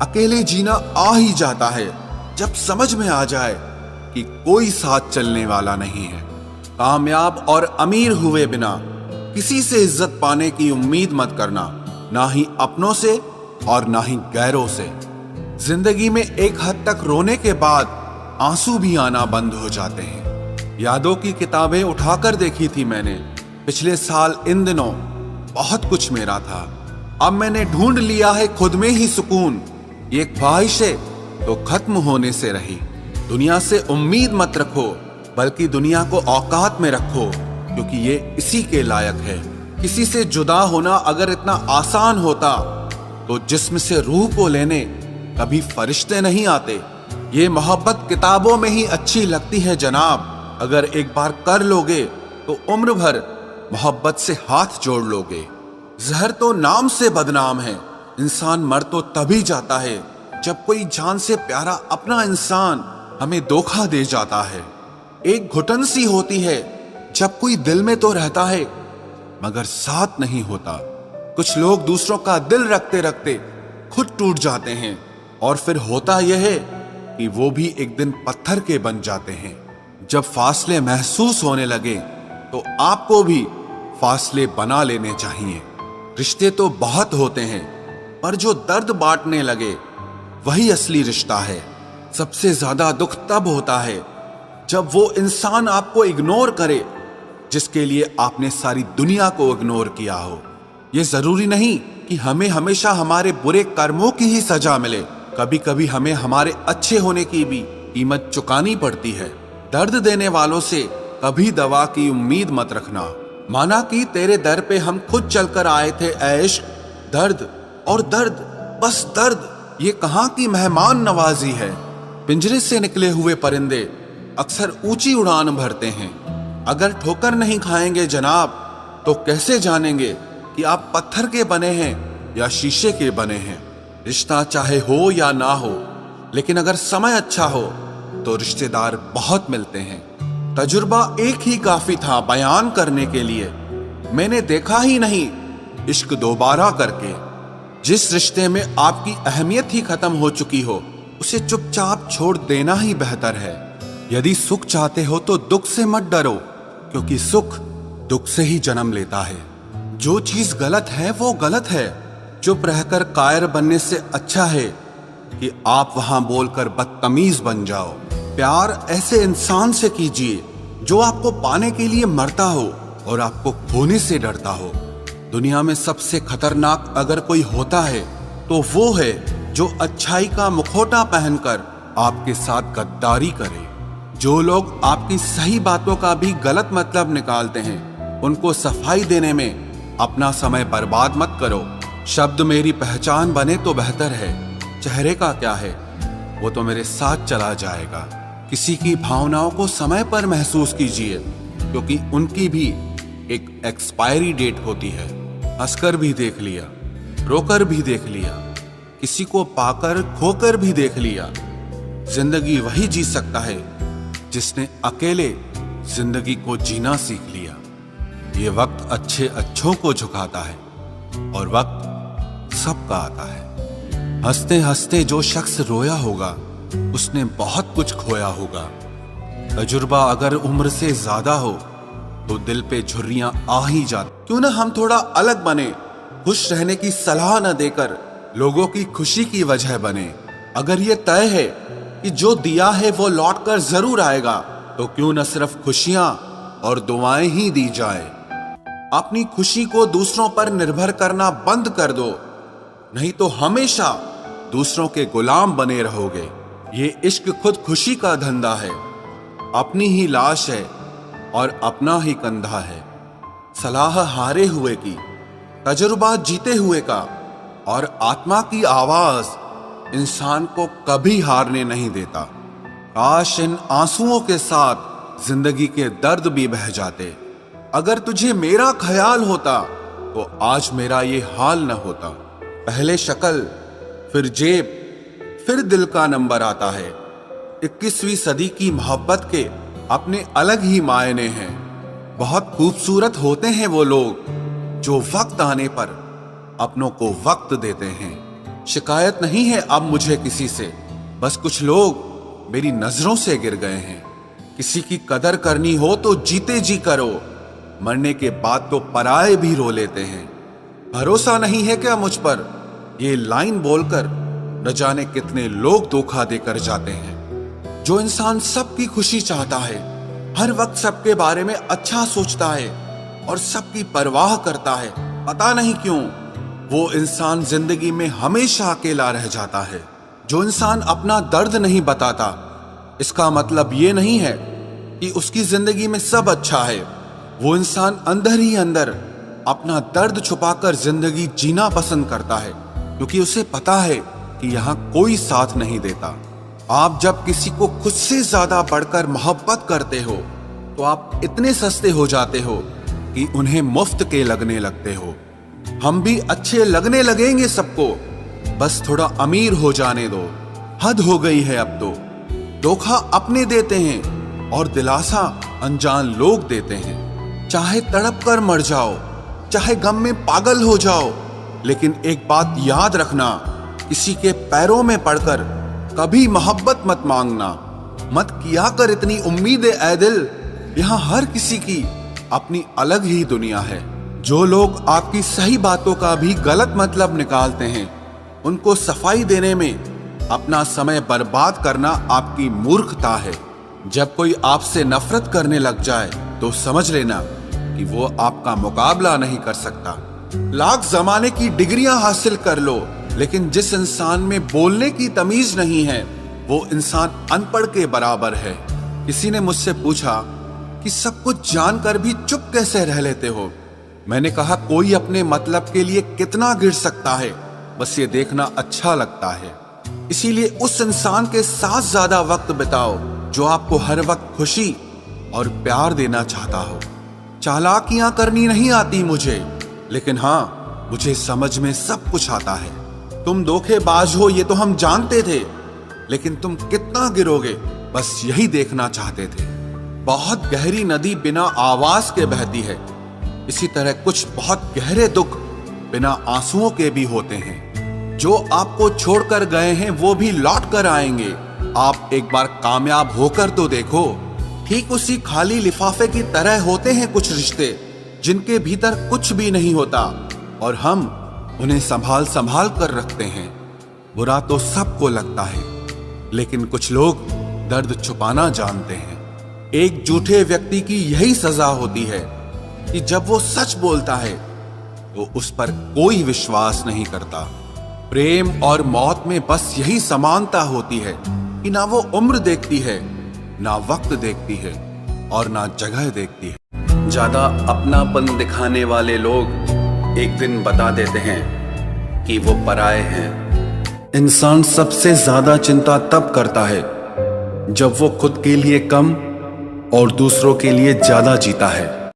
अकेले जीना आ ही जाता है जब समझ में आ जाए कि कोई साथ चलने वाला नहीं है। कामयाब और अमीर हुए बिना किसी से इज्जत पाने की उम्मीद मत करना, ना ही अपनों से और ना ही गैरों से। जिंदगी में एक हद तक रोने के बाद आंसू भी आना बंद हो जाते हैं। यादों की किताबें उठाकर देखी थी मैंने पिछले साल इन दिनों, बहुत कुछ मेरा था। अब मैंने ढूंढ लिया है खुद में ही सुकून। ये ख्वाहिशें तो खत्म होने से रही। दुनिया से उम्मीद मत रखो, बल्कि दुनिया को औकात में रखो, क्योंकि ये इसी के लायक है। किसी से जुदा होना अगर इतना आसान होता तो जिस्म से रूह को लेने कभी फरिश्ते नहीं आते। ये मोहब्बत किताबों में ही अच्छी लगती है जनाब। अगर एक बार कर लोगे तो उम्र भर मोहब्बत से हाथ जोड़ लोगे। जहर तो नाम से बदनाम है। इंसान मर तो तभी जाता है जब कोई जान से प्यारा अपना इंसान हमें धोखा दे जाता है। एक घुटन सी होती है जब कोई दिल में तो रहता है मगर साथ नहीं होता। कुछ लोग दूसरों का दिल रखते रखते खुद टूट जाते हैं, और फिर होता यह है कि वो भी एक दिन पत्थर के बन जाते हैं। जब फासले महसूस होने लगे तो आपको भी फासले बना लेने चाहिए। रिश्ते तो बहुत होते हैं, पर जो दर्द बांटने लगे वही असली रिश्ता है। सबसे ज्यादा दुख तब होता है जब वो इंसान आपको इग्नोर करे जिसके लिए आपने सारी दुनिया को इग्नोर किया हो। ये जरूरी नहीं कि हमें हमेशा हमारे बुरे कर्मों की ही सजा मिले। कभी कभी हमें हमारे अच्छे होने की भी कीमत चुकानी पड़ती है। दर्द देने वालों से कभी दवा की उम्मीद मत रखना। माना कि तेरे दर पे हम खुद चलकर आए थे ऐ इश्क, दर्द और दर्द, बस दर्द। ये कहाँ की मेहमान नवाजी है। पिंजरे से निकले हुए परिंदे अक्सर ऊंची उड़ान भरते हैं। अगर ठोकर नहीं खाएंगे जनाब तो कैसे जानेंगे कि आप पत्थर के बने हैं या शीशे के बने हैं। रिश्ता चाहे हो या ना हो, लेकिन अगर समय अच्छा हो तो रिश्तेदार बहुत मिलते हैं। तजुर्बा एक ही काफी था बयान करने के लिए। मैंने देखा ही नहीं इश्क दोबारा करके। जिस रिश्ते में आपकी अहमियत ही खत्म हो चुकी हो उसे चुपचाप छोड़ देना ही बेहतर है। यदि सुख चाहते हो तो दुख से मत डरो, क्योंकि सुख दुख से ही जन्म लेता है। जो चीज गलत है वो गलत है। चुप रहकर कायर बनने से अच्छा है कि आप वहां बोलकर बदतमीज बन जाओ। प्यार ऐसे इंसान से कीजिए जो आपको पाने के लिए मरता हो और आपको खोने से डरता हो। दुनिया में सबसे खतरनाक अगर कोई होता है तो वो है जो अच्छाई का मुखौटा पहनकर आपके साथ गद्दारी करे। जो लोग आपकी सही बातों का भी गलत मतलब निकालते हैं, उनको सफाई देने में अपना समय बर्बाद मत करो। शब्द मेरी पहचान बने तो बेहतर है, चेहरे का क्या है, वो तो मेरे साथ चला जाएगा। किसी की भावनाओं को समय पर महसूस कीजिए, क्योंकि उनकी भी एक एक्सपायरी डेट होती है। हंसकर भी देख लिया, रोकर भी देख लिया, किसी को पाकर खोकर भी देख लिया। जिंदगी वही जी सकता है जिसने अकेले जिंदगी को जीना सीख लिया। ये वक्त अच्छे अच्छों को झुकाता है और वक्त सबका आता है। हंसते हंसते जो शख्स रोया होगा उसने बहुत कुछ खोया होगा। तजुर्बा अगर उम्र से ज्यादा हो तो दिल पे झुर्रियां आ ही जाती। क्यों ना हम थोड़ा अलग बने, खुश रहने की सलाह न देकर लोगों की खुशी की वजह बने। अगर ये तय है कि जो दिया है वो लौट कर जरूर आएगा, तो क्यों न सिर्फ खुशियां और दुआएं ही दी जाए। अपनी खुशी को दूसरों पर निर्भर करना बंद कर दो, नहीं तो हमेशा दूसरों के गुलाम बने रहोगे। ये इश्क खुद खुशी का धंधा है, अपनी ही लाश है और अपना ही कंधा है। सलाह हारे हुए की, तजुर्बा जीते हुए का, और आत्मा की आवाज इंसान को कभी हारने नहीं देता। काश इन आंसुओं के साथ जिंदगी के दर्द भी बह जाते। अगर तुझे मेरा ख्याल होता तो आज मेरा ये हाल न होता। पहले शक्ल, फिर जेब, फिर दिल का नंबर आता है। 21वीं सदी की मोहब्बत के अपने अलग ही मायने हैं। बहुत खूबसूरत होते हैं वो लोग जो वक्त आने पर अपनों को वक्त देते हैं। शिकायत नहीं है अब मुझे किसी से, बस कुछ लोग मेरी नजरों से गिर गए हैं। किसी की कदर करनी हो तो जीते जी करो, मरने के बाद तो पराए भी रो लेते हैं। भरोसा नहीं है क्या मुझ पर? ये लाइन बोलकर न जाने कितने लोग धोखा देकर जाते हैं। जो इंसान सबकी खुशी चाहता है, हर वक्त सबके बारे में अच्छा सोचता है और सबकी परवाह करता है, पता नहीं क्यों वो इंसान जिंदगी में हमेशा अकेला रह जाता है। जो इंसान अपना दर्द नहीं बताता, इसका मतलब ये नहीं है कि उसकी जिंदगी में सब अच्छा है। वो इंसान अंदर ही अंदर अपना दर्द छुपाकर जिंदगी जीना पसंद करता है, क्योंकि उसे पता है कि यहाँ कोई साथ नहीं देता। आप जब किसी को खुद से ज्यादा बढ़कर मोहब्बत करते हो तो आप इतने सस्ते हो जाते हो कि उन्हें मुफ्त के लगने लगते हो। हम भी अच्छे लगने लगेंगे सबको, बस थोड़ा अमीर हो जाने दो। हद हो गई है अब तो। धोखा अपने देते हैं और दिलासा अनजान लोग देते हैं। चाहे तड़प कर मर जाओ, चाहे गम में पागल हो जाओ, लेकिन एक बात याद रखना, किसी के पैरों में पड़कर कभी मोहब्बत मत मांगना। मत किया कर इतनी उम्मीदें ऐ दिल, यहाँ हर किसी की अपनी अलग ही दुनिया है। जो लोग आपकी सही बातों का भी गलत मतलब निकालते हैं, उनको सफाई देने में अपना समय बर्बाद करना आपकी मूर्खता है। जब कोई आपसे नफरत करने लग जाए तो समझ लेना कि वो आपका मुकाबला नहीं कर सकता। लाख जमाने की डिग्रियां हासिल कर लो, लेकिन जिस इंसान में बोलने की तमीज नहीं है, वो इंसान अनपढ़ के बराबर है। किसी ने मुझसे पूछा कि सब कुछ जानकर भी चुप कैसे रह लेते हो। मैंने कहा, कोई अपने मतलब के लिए कितना गिर सकता है, बस ये देखना अच्छा लगता है। इसीलिए उस इंसान के साथ ज्यादा वक्त बिताओ जो आपको हर वक्त खुशी और प्यार देना चाहता हो। चालाकियां करनी नहीं आती मुझे, लेकिन हाँ, मुझे समझ में सब कुछ आता है। तुम धोखेबाज हो ये तो हम जानते थे, लेकिन तुम कितना गिरोगे बस यही देखना चाहते थे। बहुत गहरी नदी बिना आवाज के बहती है, इसी तरह कुछ बहुत गहरे दुख बिना आंसुओं के भी होते हैं। जो आपको छोड़कर गए हैं वो भी लौट कर आएंगे। आप एक बार कामयाब होकर तो देखो। ठीक उसी खाली लिफाफे की तरह होते हैं कुछ रिश्ते, जिनके भीतर कुछ भी नहीं होता और हम उन्हें संभाल संभाल कर रखते हैं। बुरा तो सबको लगता है, लेकिन कुछ लोग दर्द छुपाना जानते हैं। एक झूठे व्यक्ति की यही सजा होती है कि जब वो सच बोलता है तो उस पर कोई विश्वास नहीं करता। प्रेम और मौत में बस यही समानता होती है कि ना वो उम्र देखती है, ना वक्त देखती है और ना जगह देखती है। ज्यादा अपनापन दिखाने वाले लोग एक दिन बता देते हैं कि वो पराए हैं। इंसान सबसे ज्यादा चिंता तब करता है जब वो खुद के लिए कम और दूसरों के लिए ज्यादा जीता है।